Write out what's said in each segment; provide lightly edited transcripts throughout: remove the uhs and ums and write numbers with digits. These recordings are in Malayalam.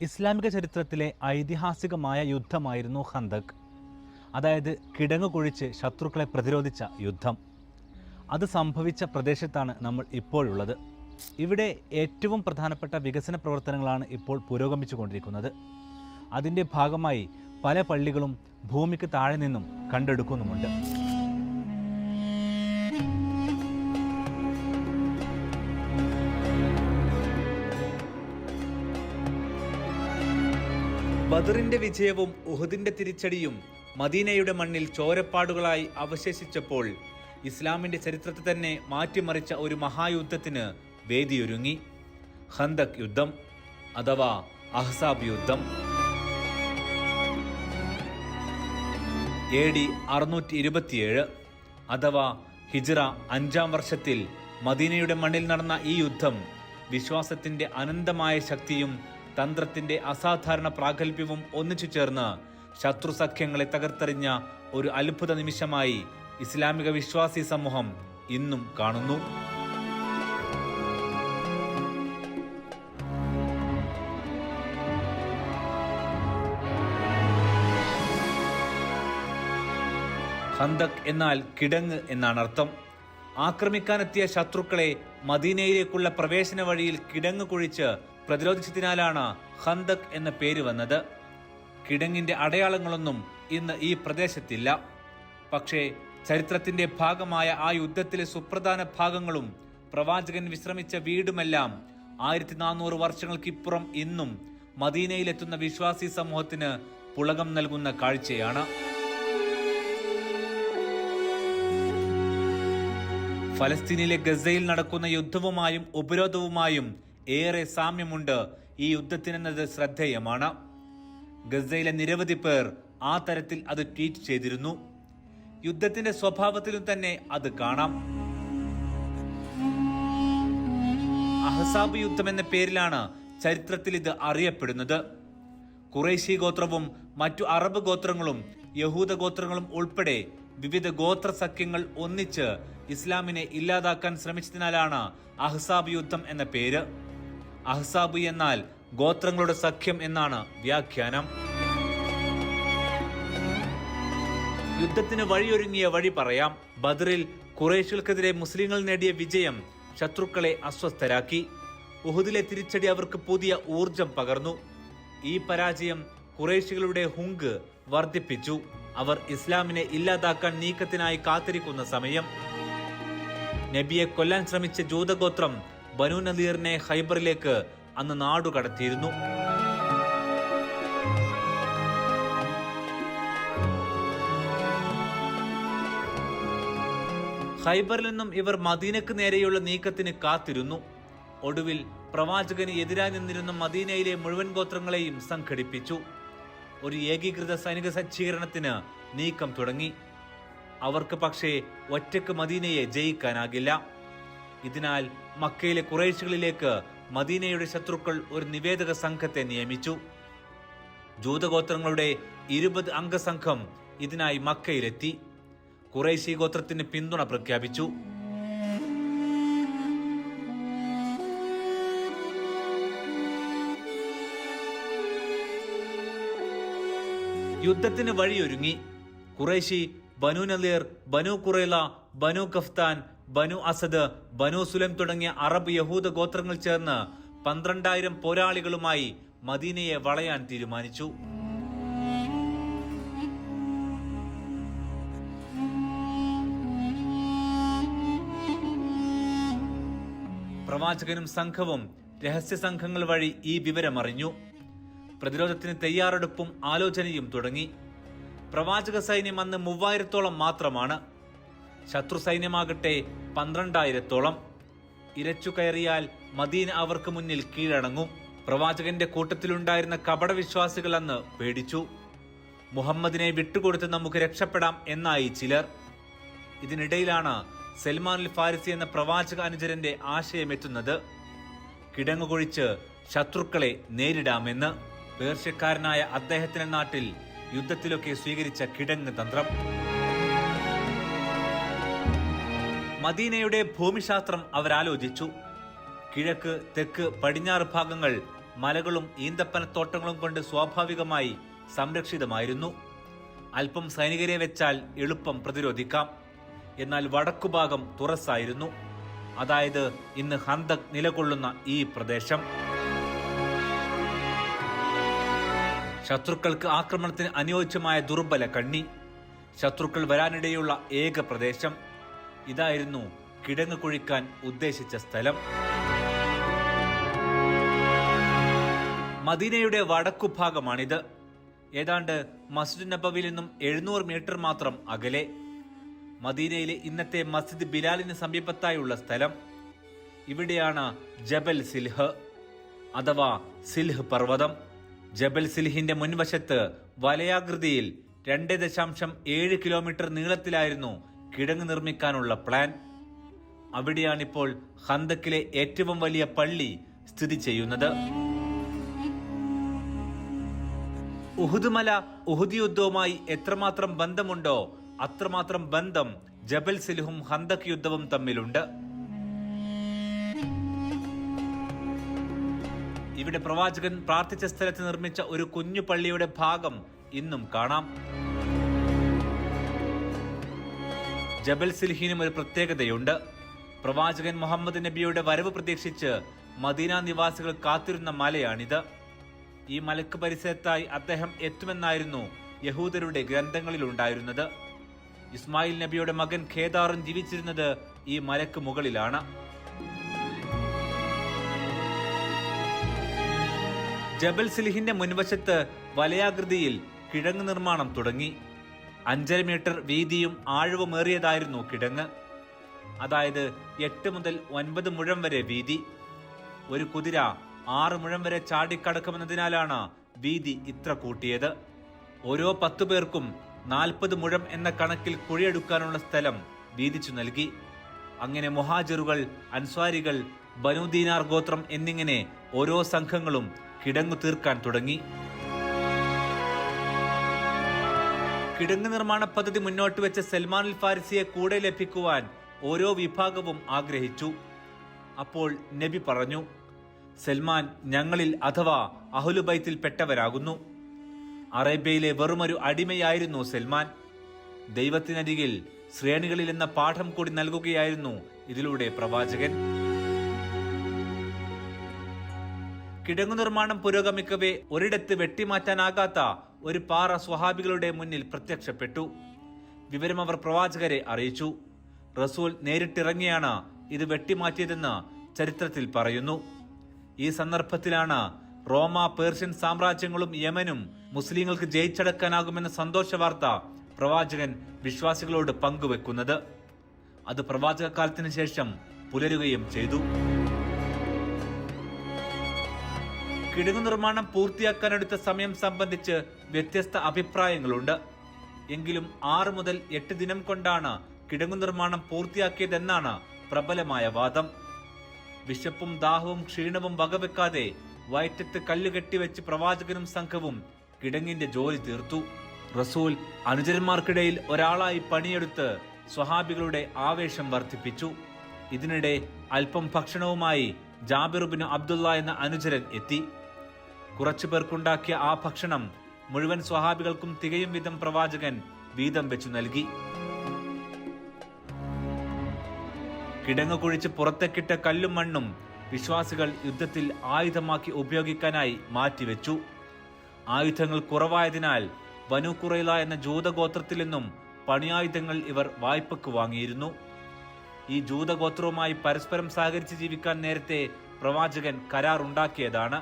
ഇസ്ലാമിക ചരിത്രത്തിലെ ഐതിഹാസികമായ യുദ്ധമായിരുന്നു ഖന്തക്. അതായത് കിടങ്ങ് കുഴിച്ച് ശത്രുക്കളെ പ്രതിരോധിച്ച യുദ്ധം. അത് സംഭവിച്ച പ്രദേശത്താണ് നമ്മൾ ഇപ്പോഴുള്ളത്. ഇവിടെ ഏറ്റവും പ്രധാനപ്പെട്ട വികസന പ്രവർത്തനങ്ങളാണ് ഇപ്പോൾ പുരോഗമിച്ചുകൊണ്ടിരിക്കുന്നത്. അതിൻ്റെ ഭാഗമായി പല പള്ളികളും ഭൂമിക്ക് താഴെ നിന്നും കണ്ടെടുക്കുന്നുമുണ്ട്. ബദറിന്റെ വിജയവും ഉഹുദിന്റെ തിരിച്ചടിയും മദീനയുടെ മണ്ണിൽ ചോരപ്പാടുകളായി അവശേഷിച്ചപ്പോൾ ഇസ്ലാമിന്റെ ചരിത്രത്തെ തന്നെ മാറ്റിമറിച്ച ഒരു മഹായുദ്ധത്തിന് വേദിയൊരുങ്ങി. ഖന്തക് യുദ്ധം അഥവാ അഹ്സാബ് യുദ്ധം. AD 627 അഥവാ ഹിജ്റ 5-ാം വർഷത്തിൽ മദീനയുടെ മണ്ണിൽ നടന്ന ഈ യുദ്ധം വിശ്വാസത്തിന്റെ അനന്തമായ ശക്തിയും തന്ത്രത്തിന്റെ അസാധാരണ പ്രാഗൽഭ്യവും ഒന്നിച്ചു ചേർന്ന് ശത്രു സഖ്യങ്ങളെ തകർത്തെറിഞ്ഞ ഒരു അത്ഭുത നിമിഷമായി ഇസ്ലാമിക വിശ്വാസി സമൂഹം ഇന്നും കാണുന്നു. ഖന്തക് എന്നാൽ കിടങ്ങ് എന്നാണ് അർത്ഥം. ആക്രമിക്കാനെത്തിയ ശത്രുക്കളെ മദീനയിലേക്കുള്ള പ്രവേശന വഴിയിൽ കിടങ്ങ് കുഴിച്ച് പ്രതിരോധിച്ചതിനാലാണ് ഖന്തക് എന്ന പേര് വന്നത്. കിടങ്ങിന്റെ അടയാളങ്ങളൊന്നും ഇന്ന് ഈ പ്രദേശത്തില്ല. പക്ഷേ ചരിത്രത്തിന്റെ ഭാഗമായ ആ യുദ്ധത്തിലെ സുപ്രധാന ഭാഗങ്ങളും പ്രവാചകൻ വിശ്രമിച്ച വീടുമെല്ലാം 1400 വർഷങ്ങൾക്കിപ്പുറം ഇന്നും മദീനയിലെത്തുന്ന വിശ്വാസി സമൂഹത്തിന് പുളകം നൽകുന്ന കാഴ്ചയാണ്. ഫലസ്തീനിലെ ഗസയിൽ നടക്കുന്ന യുദ്ധവുമായും ഉപരോധവുമായും ഏറെ സാമ്യമുണ്ട് ഈ യുദ്ധത്തിനെന്നത് ശ്രദ്ധേയമാണ്. ഗസയിലെ നിരവധി പേർ ആ തരത്തിൽ അത് ട്വീറ്റ് ചെയ്തിരുന്നു. യുദ്ധത്തിന്റെ സ്വഭാവത്തിലും തന്നെ അത് കാണാം. അഹ്സാബ് യുദ്ധം എന്ന പേരിലാണ് ചരിത്രത്തിൽ ഇത് അറിയപ്പെടുന്നത്. ഖുറൈശി ഗോത്രവും മറ്റു അറബ് ഗോത്രങ്ങളും യഹൂദ ഗോത്രങ്ങളും ഉൾപ്പെടെ വിവിധ ഗോത്ര സഖ്യങ്ങൾ ഒന്നിച്ച് ഇസ്ലാമിനെ ഇല്ലാതാക്കാൻ ശ്രമിച്ചതിനാലാണ് അഹ്സാബ് യുദ്ധം എന്ന പേര്. അഹ്സാബ് എന്നാൽ ഗോത്രങ്ങളുടെ സഖ്യം എന്നാണ് വ്യാഖ്യാനം. യുദ്ധത്തിന് വഴിയൊരുങ്ങിയ വഴി പറയാം. ബദറിൽ ഖുറൈശികൾക്കെതിരെ മുസ്ലിങ്ങൾ നേടിയ വിജയം ശത്രുക്കളെ അസ്വസ്ഥരാക്കി. ഉഹുദിലെ തിരിച്ചടി അവർക്ക് പുതിയ ഊർജം പകർന്നു. ഈ പരാജയം ഖുറൈശികളുടെ ഹുങ്ക് വർദ്ധിപ്പിച്ചു. അവർ ഇസ്ലാമിനെ ഇല്ലാതാക്കാൻ നീക്കത്തിനായി കാത്തിരിക്കുന്ന സമയം. നബിയെ കൊല്ലാൻ ശ്രമിച്ച ജൂതഗോത്രം ബനു നദീറിനെ ഖൈബറിലേക്ക് അന്ന് നാടുകടത്തിയിരുന്നു. ഖൈബറിൽ നിന്നും ഇവർ മദീനക്ക് നേരെയുള്ള നീക്കത്തിന് കാത്തിരുന്നു. ഒടുവിൽ പ്രവാചകന് എതിരായി നിന്നിരുന്ന മദീനയിലെ മുഴുവൻ ഗോത്രങ്ങളെയും സംഘടിപ്പിച്ചു. ഒരു ഏകീകൃത സൈനിക സജ്ജീകരണത്തിന് നീക്കം തുടങ്ങി. അവർക്ക് പക്ഷേ ഒറ്റക്ക് മദീനയെ ജയിക്കാനാകില്ല. ഇതിനാൽ മക്കയിലെ ഖുറൈശികളിലേക്ക് മദീനയുടെ ശത്രുക്കൾ ഒരു നിവേദക സംഘത്തെ നിയമിച്ചു. ജൂതഗോത്രങ്ങളുടെ 20 അംഗ സംഘം ഇതിനായി മക്കയിലെത്തി. ഖുറൈശി ഗോത്രത്തിന് പിന്തുണ പ്രഖ്യാപിച്ചു. യുദ്ധത്തിന് വഴിയൊരുങ്ങി. ഖുറൈശി, ബനു നദീർ, ബനു ഖുറൈള, ബനു കഫ്താൻ, ബനു അസദ്, ബനു സുലം തുടങ്ങിയ അറബ് യഹൂദ ഗോത്രങ്ങൾ ചേർന്ന് 12,000 പോരാളികളുമായി മദീനയെ വളയാൻ തീരുമാനിച്ചു. പ്രവാചകനും സംഘവും രഹസ്യ സംഘങ്ങൾ വഴി ഈ വിവരമറിഞ്ഞു. പ്രതിരോധത്തിന് തയ്യാറെടുപ്പും ആലോചനയും തുടങ്ങി. പ്രവാചക സൈന്യം അന്ന് 3000-ഓളം മാത്രമാണ്. ശത്രു സൈന്യമാകട്ടെ 12,000-ഓളം. ഇരച്ചു കയറിയാൽ മദീന അവർക്ക് മുന്നിൽ കീഴടങ്ങും. പ്രവാചകന്റെ കൂട്ടത്തിലുണ്ടായിരുന്ന കപടവിശ്വാസികൾ അന്ന് പേടിച്ചു. മുഹമ്മദിനെ വിട്ടുകൊടുത്ത് നമുക്ക് രക്ഷപ്പെടാം എന്നായി ചിലർ. ഇതിനിടയിലാണ് സൽമാനുൽ ഫാരിസി എന്ന പ്രവാചക അനുചരന്റെ ആശയമെത്തുന്നത്. കിടങ്ങുകൊഴിച്ച് ശത്രുക്കളെ നേരിടാമെന്ന്. പേർഷ്യക്കാരനായ അദ്ദേഹത്തിന്റെ നാട്ടിൽ യുദ്ധത്തിലൊക്കെ സ്വീകരിച്ച കിടങ്ങ് തന്ത്രം. മദീനയുടെ ഭൂമിശാസ്ത്രം അവരാലോചിച്ചു. കിഴക്ക്, തെക്ക്, പടിഞ്ഞാറ് ഭാഗങ്ങൾ മലകളും ഈന്തപ്പനത്തോട്ടങ്ങളും കൊണ്ട് സ്വാഭാവികമായി സംരക്ഷിതമായിരുന്നു. അല്പം സൈനികരെ വെച്ചാൽ എളുപ്പം പ്രതിരോധിക്കാം. എന്നാൽ വടക്കുഭാഗം തുറസ്സായിരുന്നു. അതായത് ഇന്ന് ഹന്തക് നിലകൊള്ളുന്ന ഈ പ്രദേശം. ശത്രുക്കൾക്ക് ആക്രമണത്തിന് അനുയോജ്യമായ ദുർബല കണ്ണി. ശത്രുക്കൾ വരാനിടയുള്ള ഏക പ്രദേശം. ഇതായിരുന്നു കിടങ്ങ് കുഴിക്കാൻ ഉദ്ദേശിച്ച സ്ഥലം. മദീനയുടെ വടക്കുഭാഗമാണിത്. ഏതാണ്ട് മസ്ജിദ് നബവിയിൽ നിന്നും 700 മീറ്റർ മാത്രം അകലെ. മദീനയിലെ ഇന്നത്തെ മസ്ജിദ് ബിലാലിന് സമീപത്തായുള്ള സ്ഥലം. ഇവിടെയാണ് ജബൽ സിൽഹ് അഥവാ സിൽഹ് പർവ്വതം. ജബൽ സിൽഹിന്റെ മുൻവശത്ത് വലയാകൃതിയിൽ 2.7 കിലോമീറ്റർ നീളത്തിലായിരുന്നു കിടങ്ങ് നിർമ്മിക്കാനുള്ള പ്ലാൻ. അവിടെയാണിപ്പോൾ ഹന്തക്കിലെ ഏറ്റവും വലിയ പള്ളി സ്ഥിതി ചെയ്യുന്നത്. ഉഹുദ് മല ഉഹുദ് യുദ്ധവുമായി എത്രമാത്രം ബന്ധമുണ്ടോ അത്രമാത്രം ബന്ധം ജബൽ സിൽഹും ഹന്തക് യുദ്ധവും തമ്മിലുണ്ട്. ഇവിടെ പ്രവാചകൻ പ്രാർത്ഥിച്ച സ്ഥലത്ത് നിർമ്മിച്ച ഒരു കുഞ്ഞു പള്ളിയുടെ ഭാഗം ഇന്നും കാണാം. ജബൽ സിൽഹിനും ഒരു പ്രത്യേകതയുണ്ട്. പ്രവാചകൻ മുഹമ്മദ് നബിയുടെ വരവ് പ്രതീക്ഷിച്ച് മദീന നിവാസികൾ കാത്തിരുന്ന മലയാണിത്. ഈ മലക്ക് പരിസരത്തായി അദ്ദേഹം എത്തുമെന്നായിരുന്നു യഹൂദരുടെ ഗ്രന്ഥങ്ങളിൽ ഉണ്ടായിരുന്നത്. ഇസ്മായിൽ നബിയുടെ മകൻ ഖേദാറും ജീവിച്ചിരുന്നത് ഈ മലക്ക് മുകളിലാണ്. ജബൽ സിൽഹിന്റെ മുൻവശത്ത് വലയാകൃതിയിൽ കിടങ്ങ് നിർമ്മാണം തുടങ്ങി. 5.5 മീറ്റർ വീതിയും ആഴവുമേറിയതായിരുന്നു കിടങ്ങ്. അതായത് 8 മുതൽ 9 മുഴം വരെ വീതി. ഒരു കുതിര 6 മുഴം വരെ ചാടിക്കടക്കുമെന്നതിനാലാണ് വീതി ഇത്ര കൂട്ടിയത്. ഓരോ 10 പേർക്കും 40 മുഴം എന്ന കണക്കിൽ കുഴിയെടുക്കാനുള്ള സ്ഥലം വീതിച്ചു നൽകി. അങ്ങനെ മുഹാജിറുകൾ, അൻസ്വാരികൾ, ബനു ദീനാർ ഗോത്രം എന്നിങ്ങനെ ഓരോ സംഘങ്ങളും കിടങ്ങു തീർക്കാൻ തുടങ്ങി. കിടങ്ങ് നിർമ്മാണ പദ്ധതി മുന്നോട്ട് വെച്ച സൽമാൻ അൽ ഫാരിസിയെ കൂടെ ലഭിക്കുവാൻ ഓരോ വിഭാഗവും ആഗ്രഹിച്ചു. അപ്പോൾ നബി പറഞ്ഞു, സൽമാൻ ഞങ്ങളിൽ അഥവാ അഹ്ലുബൈത്തിൽ പെട്ടവരാകുന്നു. അറേബ്യയിലെ വെറുമൊരു അടിമയായിരുന്നു സൽമാൻ. ദൈവത്തിനരികിൽ ശ്രേണികളിൽ എന്ന പാഠം കൂടി നൽകുകയായിരുന്നു ഇതിലൂടെ പ്രവാചകൻ. കിടങ്ങു നിർമ്മാണം പുരോഗമിക്കവേ ഒരിടത്ത് വെട്ടിമാറ്റാനാകാത്ത ഒരു പാറ സ്വഹാബികളുടെ മുന്നിൽ പ്രത്യക്ഷപ്പെട്ടു. വിവരം അവർ പ്രവാചകരെ അറിയിച്ചു. റസൂൽ നേരിട്ടിറങ്ങിയാണ് ഇത് വെട്ടിമാറ്റിയതെന്ന് ചരിത്രത്തിൽ പറയുന്നു. ഈ സന്ദർഭത്തിലാണ് റോമ, പേർഷ്യൻ സാമ്രാജ്യങ്ങളും യമനും മുസ്ലിങ്ങൾക്ക് ജയിച്ചടക്കാനാകുമെന്ന സന്തോഷ വാർത്ത പ്രവാചകൻ വിശ്വാസികളോട് പങ്കുവെക്കുന്നത്. അത് പ്രവാചക കാലത്തിന് ശേഷം പുലരുകയും ചെയ്തു. കിടങ്ങു നിർമ്മാണം പൂർത്തിയാക്കാനെടുത്ത സമയം സംബന്ധിച്ച് വ്യത്യസ്ത അഭിപ്രായങ്ങളുണ്ട്. എങ്കിലും 6 മുതൽ 8 ദിനം കൊണ്ടാണ് കിടങ്ങു നിർമ്മാണം പൂർത്തിയാക്കിയതെന്നാണ് പ്രബലമായ വാദം. വിശപ്പും ദാഹവും ക്ഷീണവും വകവെക്കാതെ വയറ്റത്ത് കല്ലുകെട്ടിവെച്ച് പ്രവാചകനും സംഘവും കിടങ്ങിന്റെ ജോലി തീർത്തു. റസൂൽ അനുചരന്മാർക്കിടയിൽ ഒരാളായി പണിയെടുത്ത് സ്വഹാബികളുടെ ആവേശം വർദ്ധിപ്പിച്ചു. ഇതിനിടെ അല്പം ഭക്ഷണവുമായി ജാബിർ ഇബ്നു അബ്ദുള്ള എന്ന അനുചരൻ എത്തി. കുറച്ചു പേർക്കുണ്ടാക്കിയ ആ ഭക്ഷണം മുഴുവൻ സ്വഹാബികൾക്കും തികയും വിധം പ്രവാചകൻ വീതം വെച്ചു നൽകി. കിടങ്ങ് കുഴിച്ച് പുറത്തേക്കിട്ട കല്ലും മണ്ണും വിശ്വാസികൾ യുദ്ധത്തിൽ ആയുധമാക്കി ഉപയോഗിക്കാനായി മാറ്റിവെച്ചു. ആയുധങ്ങൾ കുറവായതിനാൽ ബനു ഖുറൈള എന്ന ജൂതഗോത്രത്തിൽ നിന്നും പണിയായുധങ്ങൾ ഇവർ വായ്പക്ക് വാങ്ങിയിരുന്നു. ഈ ജൂതഗോത്രവുമായി പരസ്പരം സഹകരിച്ച് ജീവിക്കാൻ നേരത്തെ പ്രവാചകൻ കരാർ ഉണ്ടാക്കിയതാണ്.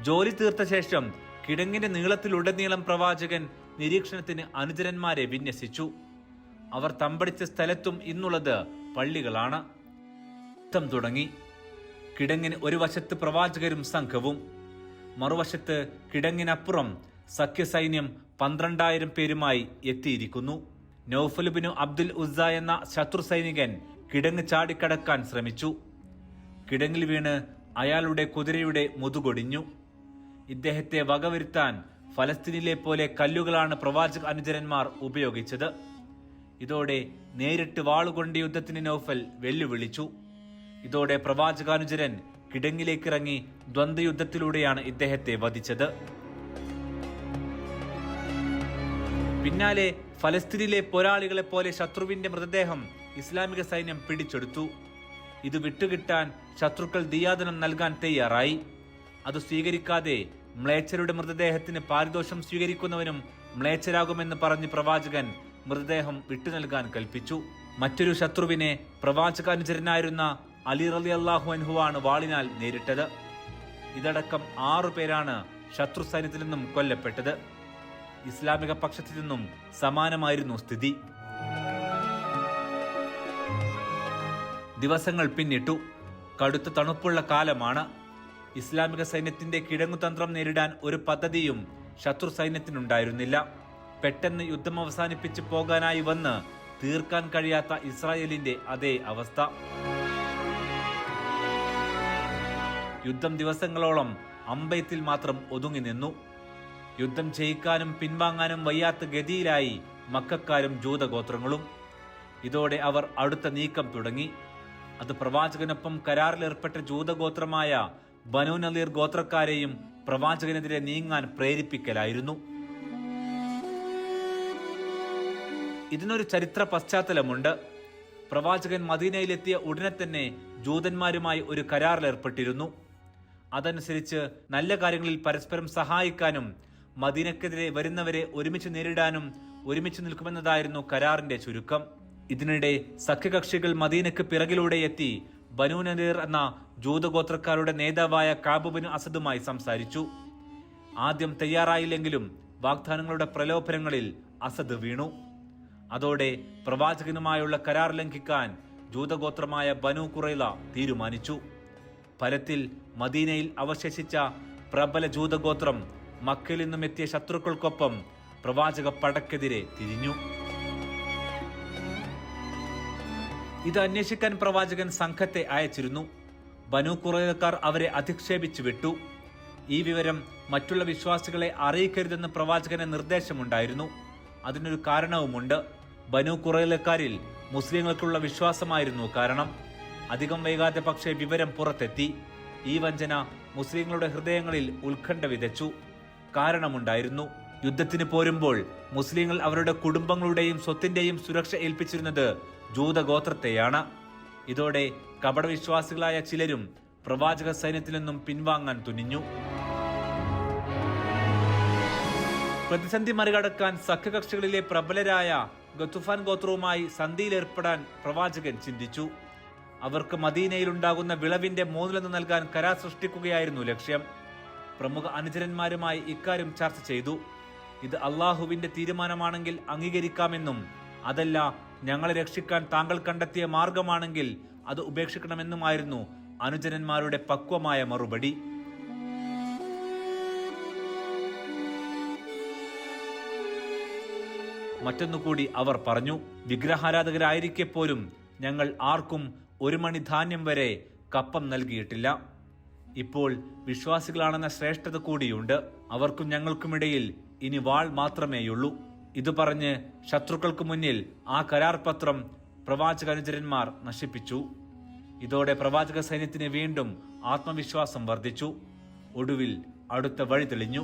ജോലി തീർത്ത ശേഷം കിടങ്ങിന്റെ നീളത്തിലുടനീളം പ്രവാചകൻ നിരീക്ഷണത്തിന് അനുചരന്മാരെ വിന്യസിച്ചു. അവർ തമ്പടിച്ച സ്ഥലത്തും ഇന്നുള്ളത് പള്ളികളാണ്. യുദ്ധം തുടങ്ങി. കിടങ്ങിന് ഒരു വശത്ത് പ്രവാചകരും സംഘവും, മറുവശത്ത് കിടങ്ങിനപ്പുറം സഖ്യസൈന്യം 12,000 പേരുമായി എത്തിയിരിക്കുന്നു. നൗഫൽ ഇബ്നു അബ്ദുൽ ഉസ്സ എന്ന ശത്രു സൈനികൻ കിടങ്ങ് ചാടിക്കടക്കാൻ ശ്രമിച്ചു. കിടങ്ങിൽ വീണ് അയാളുടെ കുതിരയുടെ മുതുകൊടിഞ്ഞു. ഇദ്ദേഹത്തെ വകവരുത്താൻ ഫലസ്തീനിലെ പോലെ കല്ലുകളാണ് പ്രവാചക അനുചരന്മാർ ഉപയോഗിച്ചത്. ഇതോടെ നേരിട്ട് വാളുകൊണ്ട് യുദ്ധത്തിന് നൗഫൽ വെല്ലുവിളിച്ചു. ഇതോടെ പ്രവാചകാനുചരൻ കിടങ്ങിലേക്കിറങ്ങി ദ്വന്ദ്വയുദ്ധത്തിലൂടെയാണ് ഇദ്ദേഹത്തെ വധിച്ചത്. പിന്നാലെ ഫലസ്തീനിലെ പോരാളികളെ പോലെ ശത്രുവിന്റെ മൃതദേഹം ഇസ്ലാമിക സൈന്യം പിടിച്ചെടുത്തു. ഇത് വിട്ടുകിട്ടാൻ ശത്രുക്കൾ ദിയാദനം നൽകാൻ തയ്യാറായി. അത് സ്വീകരിക്കാതെ മ്ലേച്ഛരുടെ മൃതദേഹത്തിന് പാരിതോഷം സ്വീകരിക്കുന്നവനും മ്ലേച്ഛരാകുമെന്ന് പറഞ്ഞ് പ്രവാചകൻ മൃതദേഹം വിട്ടു നൽകാൻ കൽപ്പിച്ചു. മറ്റൊരു ശത്രുവിനെ പ്രവാചകാനുചരനായിരുന്ന അലി റളിയല്ലാഹു അൻഹുവാണ് വാളിനാൽ നേരിട്ടത്. ഇതടക്കം 6 പേരാണ് ശത്രു സൈന്യത്തിൽ നിന്നും കൊല്ലപ്പെട്ടത്. ഇസ്ലാമിക പക്ഷത്തു നിന്നും സമാനമായിരുന്നു സ്ഥിതി. ദിവസങ്ങൾ പിന്നിട്ടു. കടുത്ത തണുപ്പുള്ള കാലമാണ്. ഇസ്ലാമിക സൈന്യത്തിന്റെ കിടങ്ങുതന്ത്രം നേരിടാൻ ഒരു പദ്ധതിയും ശത്രു സൈന്യത്തിനുണ്ടായിരുന്നില്ല. പെട്ടെന്ന് യുദ്ധം അവസാനിപ്പിച്ച് പോകാനായി വന്ന് തീർക്കാൻ കഴിയാത്ത ഇസ്രായേലിന്റെ അതേ അവസ്ഥ. യുദ്ധം ദിവസങ്ങളോളം അമ്പയത്തിൽ മാത്രം ഒതുങ്ങി നിന്നു. യുദ്ധം ജയിക്കാനും പിൻവാങ്ങാനും വയ്യാത്ത ഗതിയിലായി മക്കക്കാരും ജൂതഗോത്രങ്ങളും. ഇതോടെ അവർ അടുത്ത നീക്കം തുടങ്ങി. അത് പ്രവാചകനൊപ്പം കരാറിലേർപ്പെട്ട ജൂതഗോത്രമായ ബനൂ നളീർ ഗോത്രക്കാരെയും പ്രവാചകനെതിരെ നീങ്ങാൻ പ്രേരിപ്പിക്കലായിരുന്നു. ഇതിനൊരു ചരിത്ര പശ്ചാത്തലമുണ്ട്. പ്രവാചകൻ മദീനയിലെത്തിയ ഉടനെ തന്നെ ജൂതന്മാരുമായി ഒരു കരാറിലേർപ്പെട്ടിരുന്നു. അതനുസരിച്ച് നല്ല കാര്യങ്ങളിൽ പരസ്പരം സഹായിക്കാനും മദീനക്കെതിരെ വരുന്നവരെ ഒരുമിച്ച് നേരിടാനും ഒരുമിച്ച് നിൽക്കുമെന്നതായിരുന്നു കരാറിന്റെ ചുരുക്കം. ഇതിനിടെ സഖ്യകക്ഷികൾ മദീനക്ക് പിറകിലൂടെ എത്തി ബനൂ നളീർ എന്ന ജൂതഗോത്രക്കാരുടെ നേതാവായ കഅബ് ബിൻ അസദുമായി സംസാരിച്ചു. ആദ്യം തയ്യാറായില്ലെങ്കിലും വാഗ്ദാനങ്ങളുടെ പ്രലോഭനങ്ങളിൽ അസദ് വീണു. അതോടെ പ്രവാചകനുമായുള്ള കരാർ ലംഘിക്കാൻ ജൂതഗോത്രമായ ബനൂ ഖുറൈള തീരുമാനിച്ചു. ഫലത്തിൽ മദീനയിൽ അവശേഷിച്ച പ്രബല ജൂതഗോത്രം മക്കയിൽ നിന്നും എത്തിയ ശത്രുക്കൾക്കൊപ്പം പ്രവാചക പടക്കെതിരെ തിരിഞ്ഞു. ഇത് അന്വേഷിക്കാൻ പ്രവാചകൻ സംഘത്തെ അയച്ചിരുന്നു. ബനൂ ഖുറൈളക്കാർ അവരെ അധിക്ഷേപിച്ചു വിട്ടു. ഈ വിവരം മറ്റുള്ള വിശ്വാസികളെ അറിയിക്കരുതെന്ന് പ്രവാചകന് നിർദ്ദേശമുണ്ടായിരുന്നു. അതിനൊരു കാരണവുമുണ്ട്. ബനൂ ഖുറൈളക്കാരിൽ മുസ്ലിങ്ങൾക്കുള്ള വിശ്വാസമായിരുന്നു കാരണം. അധികം വൈകാതെ പക്ഷേ വിവരം പുറത്തെത്തി. ഈ വഞ്ചന മുസ്ലിങ്ങളുടെ ഹൃദയങ്ങളിൽ ഉത്കണ്ഠ വിതച്ചു. കാരണമുണ്ടായിരുന്നു. യുദ്ധത്തിന് പോരുമ്പോൾ മുസ്ലിങ്ങൾ അവരുടെ കുടുംബങ്ങളുടെയും സ്വത്തിന്റെയും സുരക്ഷ ഏൽപ്പിച്ചിരുന്നത് ജൂതഗോത്രത്തെയാണ്. ഇതോടെ കപടവിശ്വാസികളായ ചിലരും പ്രവാചക സൈന്യത്തിൽ നിന്നും പിൻവാങ്ങാൻ തുനിഞ്ഞു. പ്രതിസന്ധി മറികടക്കാൻ സഖ്യകക്ഷികളിലെ പ്രബലരായ ഗത്തുഫാൻ ഗോത്രവുമായി സന്ധിയിലേർപ്പെടാൻ പ്രവാചകൻ ചിന്തിച്ചു. അവർക്ക് മദീനയിലുണ്ടാകുന്ന വിളവിന്റെ മൂന്നിലൊന്ന് നൽകാൻ കരാർ സൃഷ്ടിക്കുകയായിരുന്നു ലക്ഷ്യം. പ്രമുഖ അനുചരന്മാരുമായി ഇക്കാര്യം ചർച്ച ചെയ്തു. ഇത് അള്ളാഹുവിന്റെ തീരുമാനമാണെങ്കിൽ അംഗീകരിക്കാമെന്നും അതല്ല ഞങ്ങളെ രക്ഷിക്കാൻ താങ്കൾ കണ്ടെത്തിയ മാർഗമാണെങ്കിൽ അത് ഉപേക്ഷിക്കണമെന്നുമായിരുന്നു അനുചരന്മാരുടെ പക്വമായ മറുപടി. മറ്റൊന്നുകൂടി അവർ പറഞ്ഞു, വിഗ്രഹാരാധകരായിരിക്കെ പോലും ഞങ്ങൾ ആർക്കും 1 മണി ധാന്യം വരെ കപ്പം നൽകിയിട്ടില്ല. ഇപ്പോൾ വിശ്വാസികളാണെന്ന ശ്രേഷ്ഠത കൂടിയുണ്ട്. അവർക്കും ഞങ്ങൾക്കുമിടയിൽ ഇനി വാൾ മാത്രമേയുള്ളൂ. ഇത് പറഞ്ഞ് ശത്രുക്കൾക്ക് മുന്നിൽ ആ കരാർ പത്രം പ്രവാചകാനുചരന്മാർ നശിപ്പിച്ചു. ഇതോടെ പ്രവാചക സൈന്യത്തിന് വീണ്ടും ആത്മവിശ്വാസം വർദ്ധിച്ചു. ഒടുവിൽ അടുത്ത വഴി തെളിഞ്ഞു.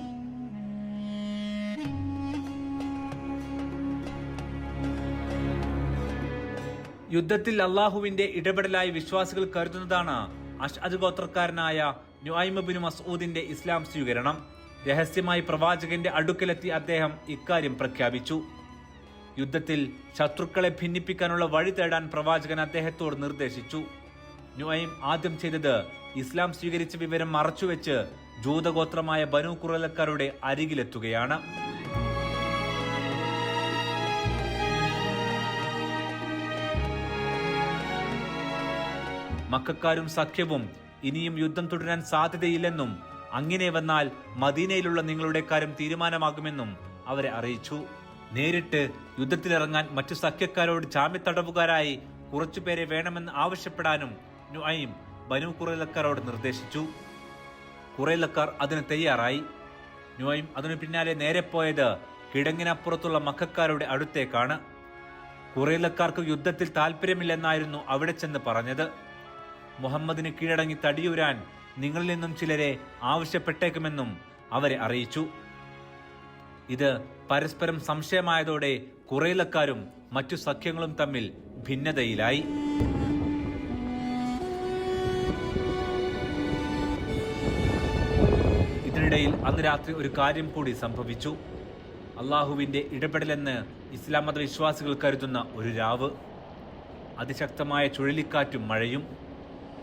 യുദ്ധത്തിൽ അള്ളാഹുവിന്റെ ഇടപെടലായി വിശ്വാസികൾ കരുതുന്നതാണ് അശ്അദ് ഗോത്രക്കാരനായ നുഐം ബിൻ മസ്ഊദിന്റെ ഇസ്ലാം സ്വീകരണം. രഹസ്യമായി പ്രവാചകന്റെ അടുക്കലെത്തി അദ്ദേഹം ഇക്കാര്യം പ്രഖ്യാപിച്ചു. യുദ്ധത്തിൽ ശത്രുക്കളെ ഭിന്നിപ്പിക്കാനുള്ള വഴി തേടാൻ പ്രവാചകൻ അദ്ദേഹത്തോട് നിർദ്ദേശിച്ചു. നുഐം ആദ്യം ചെയ്തത് ഇസ്ലാം സ്വീകരിച്ച വിവരം മറച്ചുവെച്ച് ജൂതഗോത്രമായ ബനൂ ഖുറൈളക്കാരുടെ അരികിലെത്തുകയാണ്. മക്കക്കാരും സഖ്യവും ഇനിയും യുദ്ധം തുടരാൻ സാധ്യതയില്ലെന്നും അങ്ങനെ വന്നാൽ മദീനയിലുള്ള നിങ്ങളുടെ കാര്യം തീരുമാനമാകുമെന്നും അവരെ അറിയിച്ചു. നേരിട്ട് യുദ്ധത്തിലിറങ്ങാൻ മറ്റു സഖ്യക്കാരോട് ജാമ്യത്തടവുകാരായി കുറച്ചുപേരെ വേണമെന്ന് ആവശ്യപ്പെടാനും നുഐം ബനൂ ഖുറൈളക്കാരോട് നിർദ്ദേശിച്ചു. ഖുറൈളക്കാർ അതിന് തയ്യാറായി. നുഐം അതിനു പിന്നാലെ നേരെ പോയത് കിടങ്ങിനപ്പുറത്തുള്ള മക്കക്കാരുടെ അടുത്തേക്കാണ്. ഖുറൈളക്കാർക്ക് യുദ്ധത്തിൽ താല്പര്യമില്ലെന്നായിരുന്നു അവിടെ ചെന്ന് പറഞ്ഞത്. മുഹമ്മദിന് കീഴടങ്ങി തടിയുരാൻ നിങ്ങളിൽ നിന്നും ചിലരെ ആവശ്യപ്പെട്ടേക്കുമെന്നും അവരെ അറിയിച്ചു. ഇത് പരസ്പരം സംശയമായതോടെ ഖുറൈലക്കാരും മറ്റു സഖ്യങ്ങളും തമ്മിൽ ഭിന്നതയിലായി. ഇതിനിടയിൽ അന്ന് രാത്രി ഒരു കാര്യം കൂടി സംഭവിച്ചു. അള്ളാഹുവിന്റെ ഇടപെടലെന്ന് ഇസ്ലാം മത വിശ്വാസികൾ കരുതുന്ന ഒരു രാവ്. അതിശക്തമായ ചുഴലിക്കാറ്റും മഴയും,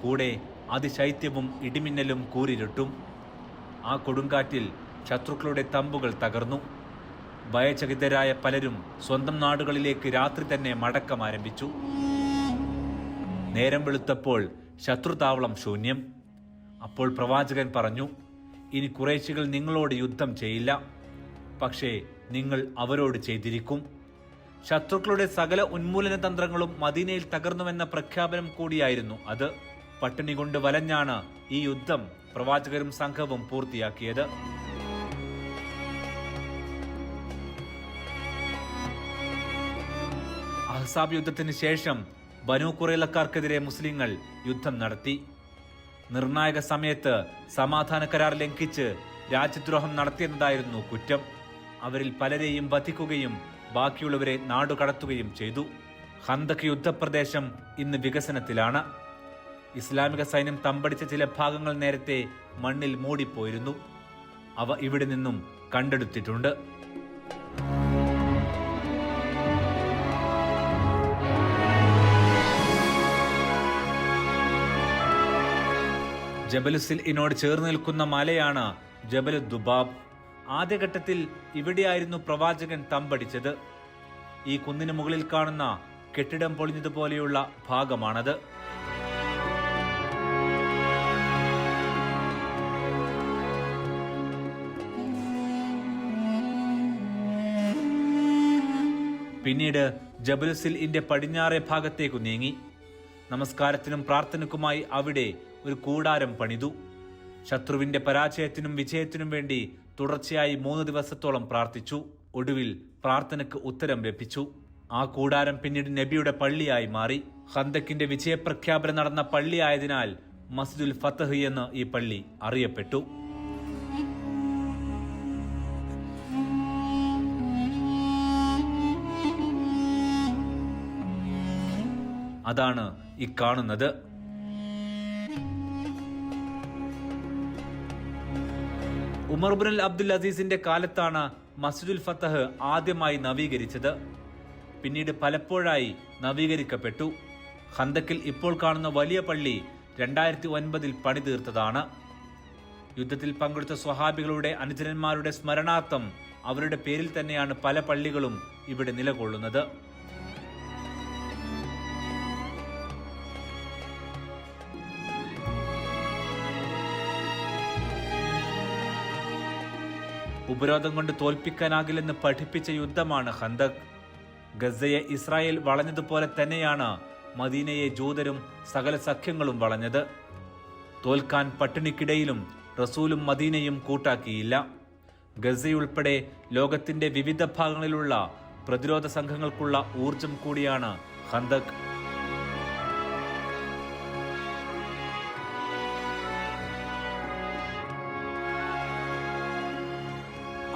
കൂടെ അതിശൈത്യവും ഇടിമിന്നലും കൂരിരുട്ടും. ആ കൊടുങ്കാറ്റിൽ ശത്രുക്കളുടെ തമ്പുകൾ തകർന്നു. ഭയചകിതരായ പലരും സ്വന്തം നാടുകളിലേക്ക് രാത്രി തന്നെ മടക്കം ആരംഭിച്ചു. നേരം വെളുത്തപ്പോൾ ശത്രുതാവളം ശൂന്യം. അപ്പോൾ പ്രവാചകൻ പറഞ്ഞു, ഇനി ഖുറൈശികൾ നിങ്ങളോട് യുദ്ധം ചെയ്യില്ല, പക്ഷേ നിങ്ങൾ അവരോട് ചെയ്തിരിക്കും. ശത്രുക്കളുടെ സകല ഉന്മൂലന തന്ത്രങ്ങളും മദീനയിൽ തകർന്നുവെന്ന പ്രഖ്യാപനം കൂടിയായിരുന്നു അത്. പട്ടിണി കൊണ്ട് വലഞ്ഞാണ് ഈ യുദ്ധം പ്രവാചകരും സംഘവും പൂർത്തിയാക്കിയത്. അഹ്സാബ് യുദ്ധത്തിന് ശേഷം ബനൂ ഖുറൈലക്കാർക്കെതിരെ മുസ്ലിങ്ങൾ യുദ്ധം നടത്തി. നിർണായക സമയത്ത് സമാധാന കരാർ ലംഘിച്ച് രാജ്യദ്രോഹം നടത്തിയെന്നതായിരുന്നു കുറ്റം. അവരിൽ പലരെയും വധിക്കുകയും ബാക്കിയുള്ളവരെ നാടുകടത്തുകയും ചെയ്തു. ഖന്തക് യുദ്ധപ്രദേശം ഇന്ന് വികസനത്തിലാണ്. ഇസ്ലാമിക സൈന്യം തമ്പടിച്ച ചില ഭാഗങ്ങൾ നേരത്തെ മണ്ണിൽ മൂടിപ്പോയിരുന്നു. അവ ഇവിടെ നിന്നും കണ്ടെടുത്തിട്ടുണ്ട്. ജബലുസിൽഇനോട് ചേർന്ന് നിൽക്കുന്ന മലയാണ് ജബലു ദുബാബ്. ആദ്യഘട്ടത്തിൽ ഇവിടെയായിരുന്നു പ്രവാചകൻ തമ്പടിച്ചത്. ഈ കുന്നിന് മുകളിൽ കാണുന്ന കെട്ടിടം പൊളിഞ്ഞതുപോലെയുള്ള ഭാഗമാണത്. പിന്നീട് ജബലുസിൽഇന്റെ പടിഞ്ഞാറേ ഭാഗത്തേക്കു നീങ്ങി. നമസ്കാരത്തിനും പ്രാർത്ഥനയ്ക്കുമായി അവിടെ ഒരു കൂടാരം പണിതു. ശത്രുവിന്റെ പരാജയത്തിനും വിജയത്തിനും വേണ്ടി തുടർച്ചയായി 3 ദിവസത്തോളം പ്രാർത്ഥിച്ചു. ഒടുവിൽ പ്രാർത്ഥനയ്ക്ക് ഉത്തരം ലഭിച്ചു. ആ കൂടാരം പിന്നീട് നബിയുടെ പള്ളിയായി മാറി. ഖന്തക്കിന്റെ വിജയപ്രഖ്യാപനം നടന്ന പള്ളിയായതിനാൽ മസ്ജിദുൽ ഫതഹ് എന്ന് ഈ പള്ളി അറിയപ്പെട്ടു. അതാണ് ഈ കാണുന്നത്. ഉമർ ഇബ്നുൽ അബ്ദുൽ അസീസിന്റെ കാലത്താണ് മസ്ജിദുൽ ഫതഹ് ആദ്യമായി നവീകരിച്ചത്. പിന്നീട് പലപ്പോഴായി നവീകരിക്കപ്പെട്ടു. ഖന്തക്കിൽ ഇപ്പോൾ കാണുന്ന വലിയ പള്ളി 2009 പണിതീർത്തതാണ്. യുദ്ധത്തിൽ പങ്കെടുത്ത സ്വഹാബികളുടെ അനുചരന്മാരുടെ സ്മരണാർത്ഥം അവരുടെ പേരിൽ തന്നെയാണ് പല പള്ളികളും ഇവിടെ നിലകൊള്ളുന്നത്. ഉപരോധം കൊണ്ട് തോൽപ്പിക്കാനാകില്ലെന്ന് പഠിപ്പിച്ച യുദ്ധമാണ് ഖന്തക്. ഗസയെ ഇസ്രായേൽ വളഞ്ഞതുപോലെ തന്നെയാണ് മദീനയെ ജൂതരും സകല സഖ്യങ്ങളും വളഞ്ഞത്. തോൽക്കാൻ പട്ടിണിക്കിടയിലും റസൂലും മദീനയും കൂട്ടാക്കിയില്ല. ഗസയുൾപ്പെടെ ലോകത്തിന്റെ വിവിധ ഭാഗങ്ങളിലുള്ള പ്രതിരോധ സംഘങ്ങൾക്കുള്ള ഊർജം കൂടിയാണ് ഖന്തക്.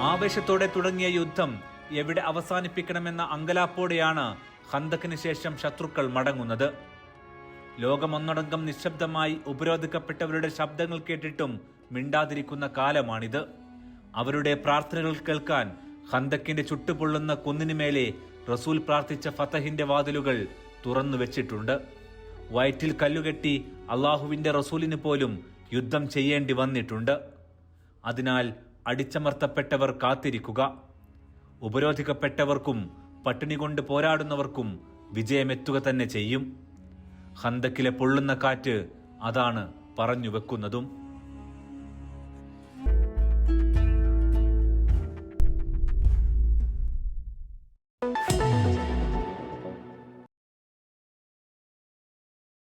ആവേശത്തോടെ തുടങ്ങിയ യുദ്ധം എവിടെ അവസാനിപ്പിക്കണമെന്ന അങ്കലാപ്പോടെയാണ് ഖന്തക്കിന് ശേഷം ശത്രുക്കൾ മടങ്ങുന്നത്. ലോകമൊന്നടങ്കം നിശബ്ദമായി ഉപരോധിക്കപ്പെട്ടവരുടെ ശബ്ദങ്ങൾ കേട്ടിട്ടും മിണ്ടാതിരിക്കുന്ന കാലമാണിത്. അവരുടെ പ്രാർത്ഥനകൾ കേൾക്കാൻ ഖന്തക്കിന്റെ ചുട്ടുപൊള്ളുന്ന കുന്നിനുമേലെ റസൂൽ പ്രാർത്ഥിച്ച ഫതഹിന്റെ വാതിലുകൾ തുറന്നു വെച്ചിട്ടുണ്ട്. വയറ്റിൽ കല്ലുകെട്ടി അള്ളാഹുവിന്റെ റസൂലിന് പോലും യുദ്ധം ചെയ്യേണ്ടി വന്നിട്ടുണ്ട്. അതിനാൽ അടിച്ചമർത്തപ്പെട്ടവർ കാത്തിരിക്കുക. ഉപരോധിക്കപ്പെട്ടവർക്കും പട്ടിണി കൊണ്ട് പോരാടുന്നവർക്കും വിജയമെത്തുക തന്നെ ചെയ്യും. ഖന്തക്കിലെ പൊള്ളുന്ന കാറ്റ് അതാണ് പറഞ്ഞു വെക്കുന്നതും.